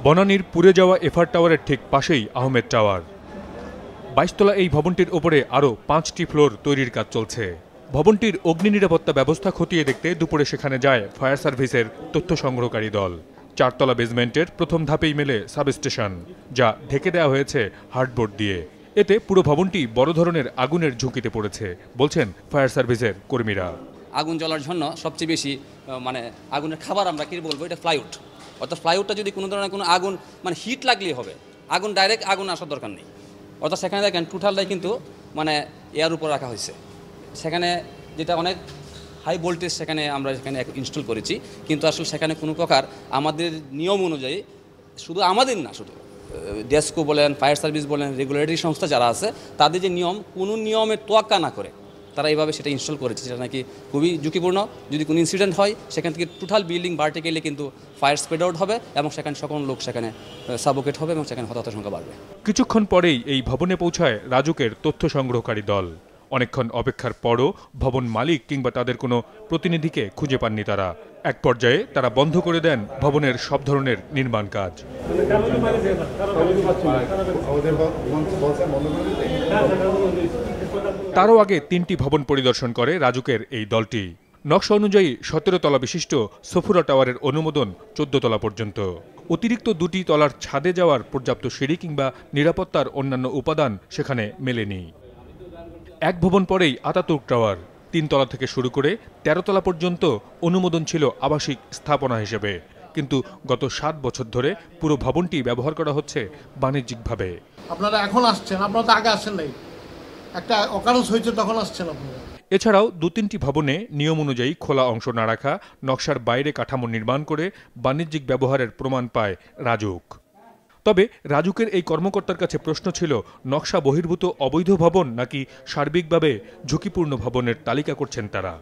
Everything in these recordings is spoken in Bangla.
বনানীর পুড়ে যাওয়া এফআর টাওয়ারের ঠিক পাশেই আহমেদ টাওয়ার। 22 তলা এই ভবনটির ওপরে আরও 5টি ফ্লোর তৈরির কাজ চলছে। ভবনটির অগ্নি নিরাপত্তা ব্যবস্থা খতিয়ে দেখতে দুপুরে সেখানে যায় ফায়ার সার্ভিসের তথ্য সংগ্রহকারী দল। 4 তলা বেসমেন্টের প্রথম ধাপেই মেলে সাবস্টেশন, যা ঢেকে দেওয়া হয়েছে হার্ডবোর্ড দিয়ে। এতে পুরো ভবনটি বড় ধরনের আগুনের ঝুঁকিতে পড়েছে বলছেন ফায়ার সার্ভিসের কর্মীরা। আগুন জ্বলার জন্য সবচেয়ে বেশি আগুনের খাবার আমরা কি বলবো, এটা ফ্লাইউড। অর্থাৎ ফ্লাইউডটা যদি কোনো ধরনের কোনো আগুন হিট লাগলেই হবে, আগুন ডাইরেক্ট আগুন আসার দরকার নেই। অর্থাৎ সেখানে দেখেন টোটালটাই কিন্তু এয়ার উপর রাখা হয়েছে। সেখানে যেটা অনেক হাই ভোল্টেজ সেখানে আমরা ইনস্টল করেছি, কিন্তু আসলে সেখানে কোনো প্রকার আমাদের নিয়ম অনুযায়ী, শুধু আমাদের না, শুধু ডেস্কো বলেন, ফায়ার সার্ভিস বলেন, রেগুলেটরি সংস্থা যারা আছে তাদের যে নিয়ম, কোনো নিয়মের তোয়াক্কা না করে তারা এইভাবে সেটা ইনস্টল করেছে, যেটা নাকি খুবই ঝুঁকিপূর্ণ। যদি কোনো ইনসিডেন্ট হয় সেখান থেকে টোটাল বিল্ডিং ভার্টিক্যালি কিন্তু ফায়ার স্প্রেড আউট হবে এবং সেখানে সকল লোক সেখানে সাবোকেট হবে এবং সেখানে হতাহতের সংখ্যা বাড়বে। কিছুক্ষণ পরেই এই ভবনে পৌঁছায় রাজুকের তথ্য সংগ্রহকারী দল। অনেকক্ষণ অপেক্ষার পরও ভবন মালিক কিংবা তাদের কোনো প্রতিনিধিকে খুঁজে পাননি তারা। এক পর্যায়ে তারা বন্ধ করে দেন ভবনের সব ধরনের নির্মাণ কাজ। তারও আগে 3টি ভবন পরিদর্শন করে রাজুকের এই দলটি। নকশা অনুযায়ী 17 তলা বিশিষ্ট সফুরা টাওয়ারের অনুমোদন 14 তলা পর্যন্ত। অতিরিক্ত 2টি তলার ছাদে যাওয়ার পর্যাপ্ত সিঁড়ি কিংবা নিরাপত্তার অন্যান্য উপাদান সেখানে মেলেনি। এক ভবন পরেই আতাতুর্ক টাওয়ার। 3 তলা থেকে শুরু করে 13 তলা পর্যন্ত অনুমোদন ছিল আবাসিক স্থাপনা হিসেবে, কিন্তু গত 7 বছর ধরে পুরো ভবনটি ব্যবহার করা হচ্ছে বাণিজ্যিকভাবে। আপনারা এখন আসছেন, আপনারা তো আগে আসেন নাই, একটা অকারণ হয়েছে তখন আসছেন আপনারা। এছাড়াও 2-3টি ভবনে নিয়ম অনুযায়ী খোলা অংশ না রাখা, নকশার বাইরে কাঠামো নির্মাণ করে বাণিজ্যিক ব্যবহারের প্রমাণ পায় রাজুক। তবে রাজুকের এই কর্মকর্তার কাছে প্রশ্ন ছিল, নকশা বহির্ভূত অবৈধ ভবন নাকি সার্বিকভাবে ঝুঁকিপূর্ণ ভবনের তালিকা করছেন তারা।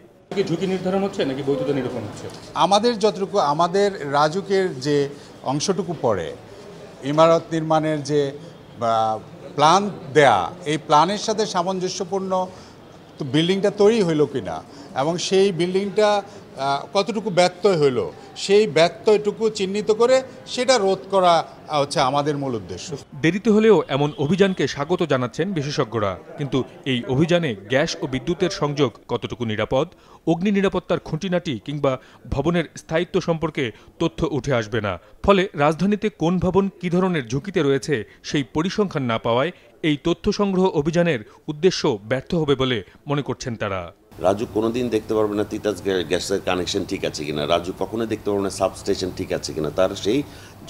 ঝুঁকি নির্ধারণ হচ্ছে নাকি বৈধতা নিরূপণ হচ্ছে? আমাদের যতটুকু, আমাদের রাজুকের যে অংশটুকু পড়ে ইমারত নির্মাণের যে প্ল্যান দেয়া, এই প্ল্যানের সাথে সামঞ্জস্যপূর্ণ তো বিল্ডিংটা তৈরি হইল কিনা এবং সেই বিল্ডিংটা কতটুকু ব্যত্যয় হইল, সেই ব্যত্যয়টুকু চিহ্নিত করে সেটা রোধ করা হচ্ছে আমাদের মূল উদ্দেশ্য। দেরিতে হলেও এমন অভিযানকে স্বাগত জানাচ্ছেন বিশেষজ্ঞরা, কিন্তু এই অভিযানে গ্যাস ও বিদ্যুতের সংযোগ কতটুকু নিরাপদ, অগ্নি নিরাপত্তার খুঁটিনাটি কিংবা ভবনের স্থায়িত্ব সম্পর্কে তথ্য উঠে আসবে না। ফলে রাজধানীতে কোন ভবন কী ধরনের ঝুঁকিতে রয়েছে সেই পরিসংখ্যান না পাওয়ায় এই তথ্য সংগ্রহ অভিযানের উদ্দেশ্য ব্যর্থ হবে বলে মনে করছেন তারা। রাজু কোনোদিন দেখতে পারবে না তিতাস গ্যাসের কানেকশন ঠিক আছে কিনা, রাজু কখনোই দেখতে পারবে না সাবস্টেশন ঠিক আছে কিনা, তার সেই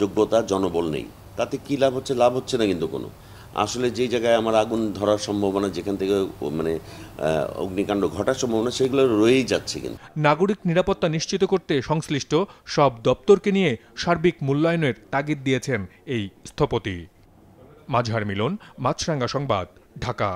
যোগ্যতা জনবল নেই। তাতে কি লাভ হচ্ছে? লাভ হচ্ছে না কিন্তু কোনো। আসলে যেই জায়গায় আমার আগুন ধরার সম্ভাবনা, যেখান থেকে অগ্নিকাণ্ড ঘটার সম্ভাবনা, সেগুলো রয়েই যাচ্ছে। কিন্তু নাগরিক নিরাপত্তা নিশ্চিত করতে সংশ্লিষ্ট সব দপ্তরকে নিয়ে সার্বিক মূল্যায়নের তাগিদ দিয়েছেন এই স্থপতি। মাজহার মিলন, মাছরাঙ্গা সংবাদ, ঢাকা।